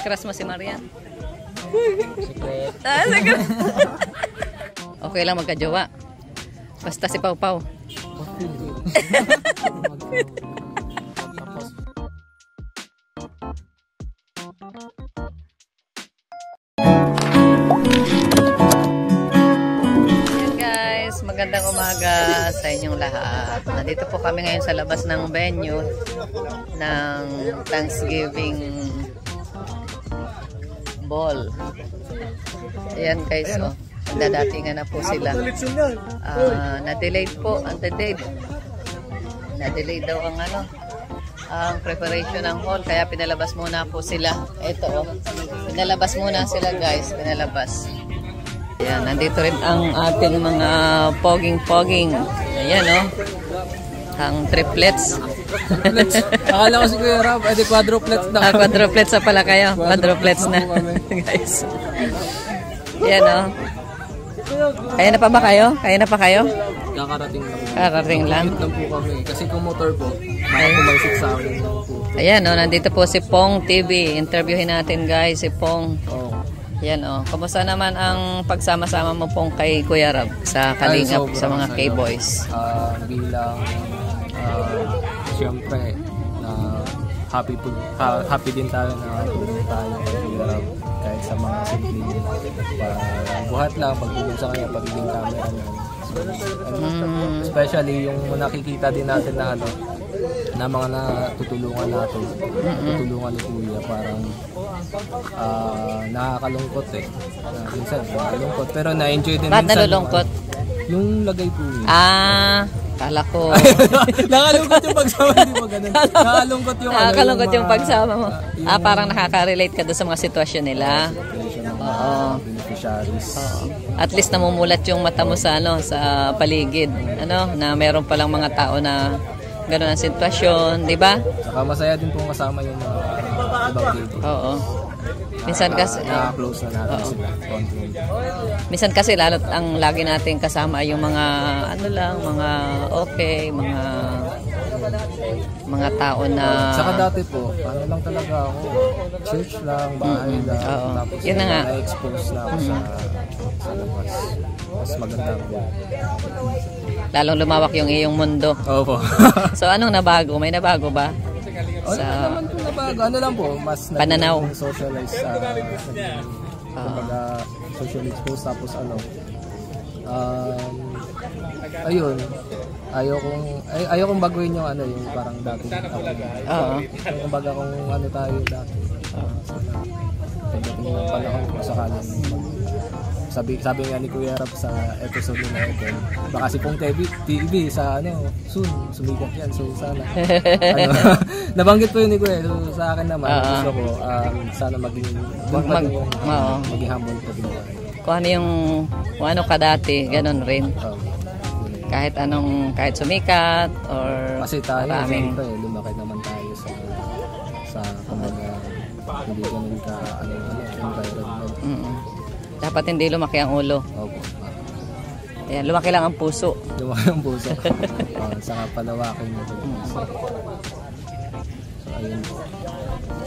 Crush mo si Marian? Secret. Secret. Okay lang magkajowa. Basta si Pau Pau. Magandang umaga sa inyong lahat. Nandito po kami ngayon sa labas ng venue ng Thanksgiving Ball. Ayan guys, oh. Nagdadatingan na po sila. Na-delayed po, na-delayed daw ang ang preparation ng hall, kaya pinalabas muna po sila. Ito, oh. Pinalabas muna sila guys, pinalabas. Ayan, nandito rin ang ating mga poging-poging. Ayan, oh. Ang triplets. Akala ko si Kuya Rob, edi quadruplets na. Quadruplets na pala kayo. Quadruplets na. Guys. Ayan, oh. Kaya na pa ba kayo? Kaya na pa kayo? Kakarating lang. Kakarating lang. Lang po kami. Kasi kung motor po, makakumalsik sa akin. Ayan, oh. Nandito po si Pong TV. Interviewin natin, guys, si Pong. Oo. Yan o. Kamusta naman ang pagsama-sama mo pong kay Kuya Rob sa Kalingap, sa mga K-Boys? Bilang siyempre happy din tayo na tulong tayo kay Kuya Rob kahit sa mga simple buhat lang pagtulong sa kanya pagiging camera niya. Especially yung nakikita din natin na mga natutulungan natin, tutulungan ni Kuya, parang nakakalungkot minsan nakakalungkot pero na-enjoy din minsan. Ba't nalulungkot? Yung lagay po niya. Kala ko. Nakalungkot yung pagsama, di ba ganun? Nakalungkot yung nakakalungkot yung pagsama mo. Parang nakaka-relate ka doon sa mga sitwasyon nila. Beneficiaries. At least namumulat yung mata mo sa sa paligid. Na meron palang mga tao na gano'n ang sitwasyon, di ba? Saka masaya din pong kasama yung mga ibang dito. Oo. Minsan kasi close na natin sila. Minsan kasi lalo ang lagi natin kasama yung mga mga okay, mga tao na saka dati po, lang talaga ako. Church lang, bahay lang. Tapos yun na nga. Na-expose na ako sa labas. Mas maganda po. Lalong lumawak yung iyong mundo. Opo. So anong nabago? May nabago ba? Naman po nabago. Lang po, mas pananaw. Socialize kumbaga social expose tapos ayun. Ayaw kong baguhin yung yung parang dati. Kumbaga kung tayo dati. Pagdating ng panahon kung sakaling sabi nga ni Kuya Rob sa episode na ito, baka si Pong TV sa soon sumikat yan, so sana nabanggit po yun ni Kuya. So sa akin naman gusto ko sana maging humble pa din. Kung ano ka dati, ganun rin. Kahit sumikat or kasi tayo siyempre lumaki naman tayo sa kumbaga hindi ganun ka environment. Dapat hindi lumaki ang ulo. Opo. Ayan, lumaki lang ang puso. Lumaki ang puso. Saka palawakin mo. So, ayun po.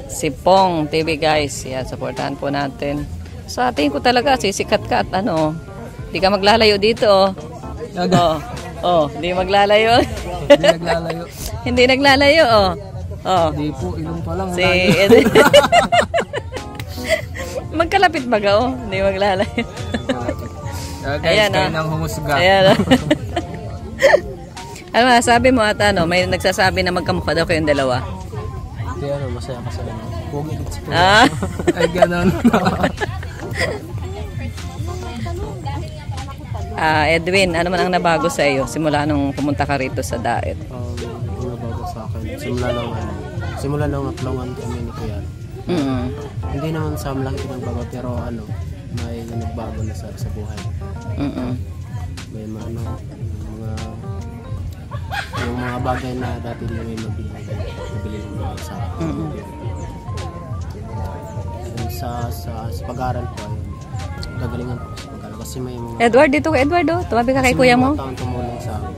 Si Pong TV guys. Yan, supportahan po natin. Sa tingin ko talaga, sisikat ka at hindi ka maglalayo dito. Hindi maglalayo. Hindi naglalayo. Hindi naglalayo, Hindi po, ilong pa lang. Magkalapit baga, hindi maglalayo. Guys, ayan, kayo nang humusga. Ayan. Ano masasabi mo at may nagsasabi na magkamukha daw kayong dalawa? Kaya masaya. Pogi kits po. Ay, ganon. Edwin, ano man ang nabago sa iyo simula nung pumunta ka rito sa Daet? Nabago sa akin. Simula nung natlongan kami ni Kuya. Hindi naman sa malaki nagbago pero may nagbago na sa buhay. May yung mga bagay na dati hindi may mabili ng sa sa pag-aaral po gagalingan po sa pag-aaral kasi may mga Edward, dito ka Edward, tumabi ka kay kuya mo. Tumulong sa akin.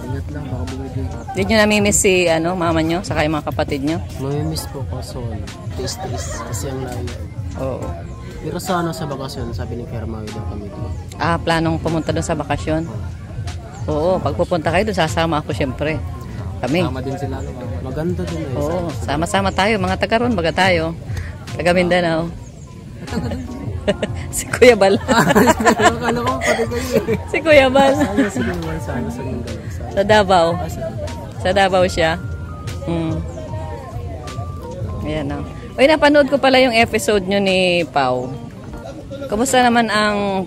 Ingat lang, baka bumili. Hindi nyo namimiss si mama nyo, saka yung mga kapatid nyo? Mamimiss po kaso tiis-tiis kasi ang layo. Oo. Pero sa bakasyon, sabi ni Kuya Maui daw kami doon. Planong pumunta doon sa bakasyon? Oo, pag pupunta kayo doon, sasama ako syempre. Kami. Sama din sila. Maganda din eh. Oo, sama-sama tayo. Mga taga ron, baga tayo. Taga Mindanao. Si Kuya Bal. Akala ko pati kayo eh. Si Kuya Bal. Sana sa Mindanao. Sa Davao. Sa Davao siya. Ayan o. Uy, napanood ko pala yung episode nyo ni Pau. Kumusta naman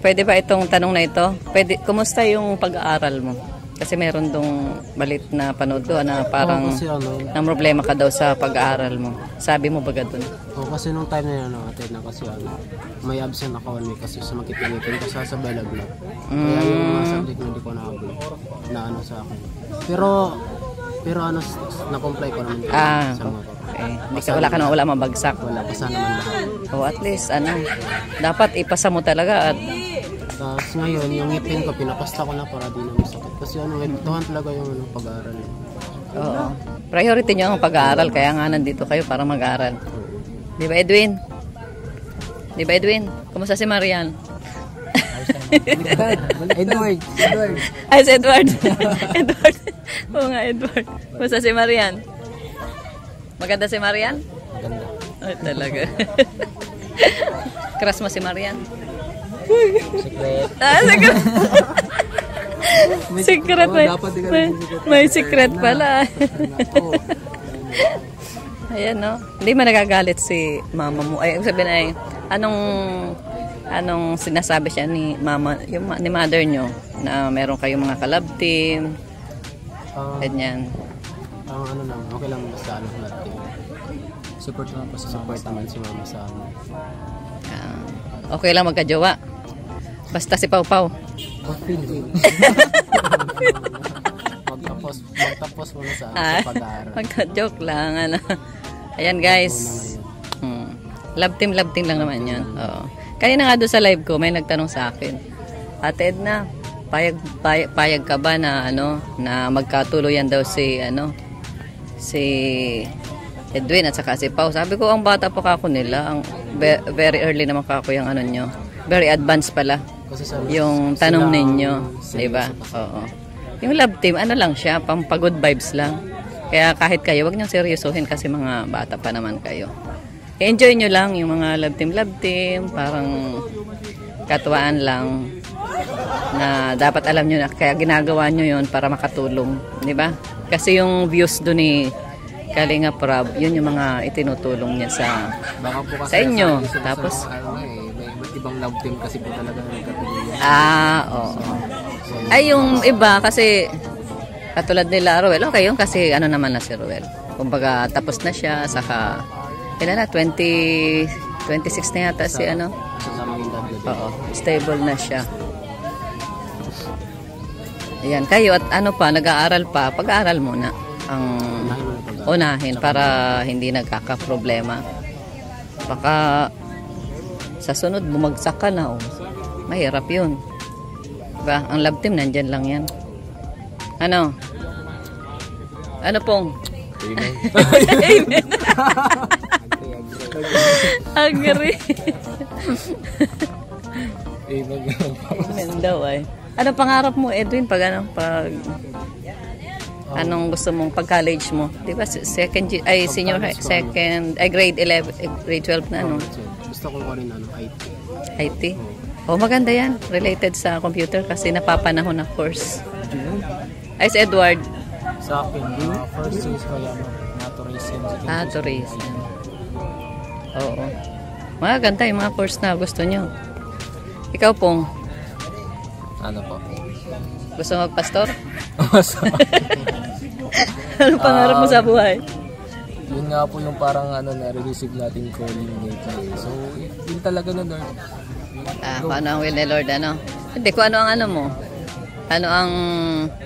pwede ba itong tanong na ito? Kumusta yung pag-aaral mo? Kasi meron dong balit na panood ko na parang na problema ka daw sa pag-aaral mo. Sabi mo baga dun? Kasi nung time na yun, attend na kasi may absent ako kasi sa makikita kasi sa balaglag. Kaya yung mga subject hindi ko nahabol na sa akin. Pero na-comply ko naman sa mga wala mabagsak. Wala, pasa naman lahat. At least, dapat ipasa mo talaga at tapos ngayon, yung ngipin ko, pinapasta ko na para di na masakit. Kasi ituhan talaga yung pag-aaral. Oo. Priority nyo ang pag-aaral, kaya nga nandito kayo para mag-aaral. Di ba, Edwin? Kumusta si Marian? Edward. Ay, si Edward. Edward. Oo nga, Edward. Kumusta si Marian? Maganda si Marian? Maganda. Ay, talaga. Crush mo si Marian? Secret. Secret. Secret. May secret pala. Ayan, no? Hindi man nagagalit si mama mo. Ay, sabihin ay, anong sinasabi siya ni mama, ni mother nyo, na meron kayong mga kalab team, ganyan. Okay lang basta natin. Support naman po sa support naman si mama sa amin. Okay lang magka-jowa. Basta si Pau Pau. Magtapos muna sa pag-aaral. Magka-joke lang. Ayan guys. Love team lang naman yan. Oo. Kanina nga doon sa live ko, may nagtanong sa akin. Ate Edna, payag ka ba na na magkatuluyan daw si Edwin at saka si Pau. Sabi ko, ang bata pa kako nila, very early naman kako yung nyo. Very advanced pala. Yung tanong ninyo, di ba? Oo. Yung love team, lang siya, pampagod vibes lang. Kaya kahit kayo, wag niyong seryosohin kasi mga bata pa naman kayo. Enjoy nyo lang yung mga love team, parang katuwaan lang na dapat alam nyo na kaya ginagawa nyo yon para makatulong, di ba? Kasi yung views doon ni Kalinga Prab, yun yung mga itinutulong niya sa inyo. Tapos may ibang love team kasi po talaga nagkatulong. Oo. Ay yung iba kasi katulad nila Ruel, okay yun kasi naman na si Ruel. Kumbaga tapos na siya, saka ilan na 26 na yata si Oo, stable na siya. Ayan, kayo at nag-aaral pa, pag-aaral muna ang unahin para hindi nagkaka-problema. Baka sa sunod bumagsak ka na, mahirap yun. Diba? Ang love team nandyan lang yan. Ano pong? Amen. Agree. Amen daw ay. Ano pangarap mo, Edwin, pag anong gusto mong pag-college mo? Di ba senior high, grade 11, grade 12 na Gusto ko rin IT. IT? Maganda yan. Related sa computer kasi napapanahon na course. Ay, si Edward. Sa akin, first is kaya tourism. Oo. Maganda yung mga course na gusto nyo. Ikaw pong? Ano po? Gusto magpastor? Ano pangarap mo sa buhay? Yun nga po yung parang na-receive natin calling dito. So, yun talaga na Lord. Paano ang will ni Lord, Hindi ko ano mo? Ano ang,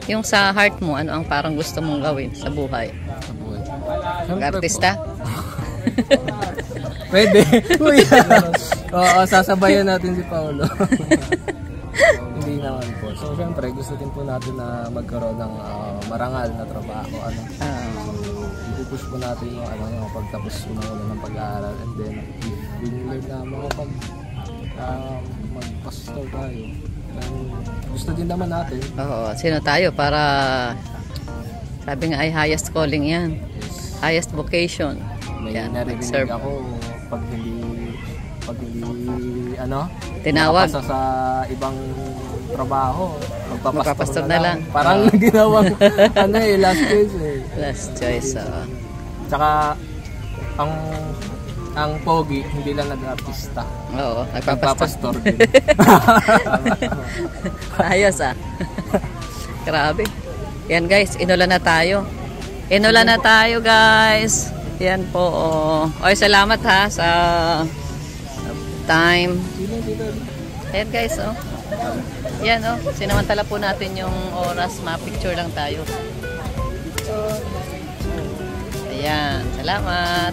yung sa heart mo, ano ang parang gusto mong gawin sa buhay? Sa buhay. Mag-artista? Pwede. Oo, sasabayan natin si Paolo. Hindi Hindi naman po. So, syempre, gusto din po natin na magkaroon ng marangal na trabaho. Ano? Ipupush po natin yung, yung pagtapos po ng pag-aaral. And then, if we learn na magpastor tayo, gusto din naman natin. Oo, sino tayo para, sabi nga ay highest calling yan. Highest vocation. May Yan, narinig serve. ako pag hindi tinawag sa ibang trabaho, magpapastor na lang. Parang ginawang last choice Last choice. Tsaka ang pogi hindi lang nag-artista. Oo, nagpapastor din. Ayos Grabe. Yan guys, inulan na tayo. Inulan na tayo guys. Yan po. Oy, salamat sa time. Ayan guys, Yan, sinamantala po natin yung oras. Ma-picture lang tayo. Ayan, salamat.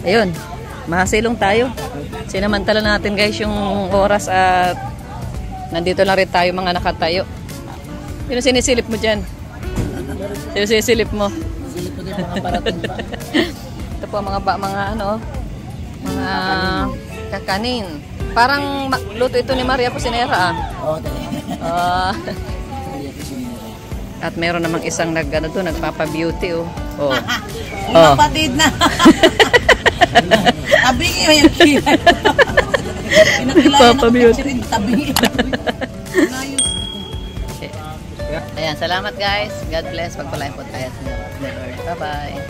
Ayun, mahasilong tayo. Sinamantala natin guys yung oras at nandito lang rin tayo mga nakatayo. Sino sinisilip mo dyan? Sino sinisilip mo? Silip ko din mga parating pa. Ito po mga mga kakanin. Parang luto ito ni Maria Cusinera Oo, At meron namang isang nagpapa-beauty Kapatid na. Tabingi mo yung kilay. Papa-beauty. Tabingi. Ayan, salamat guys. God bless. Pagpalain po tayo sa Lord. Bye-bye.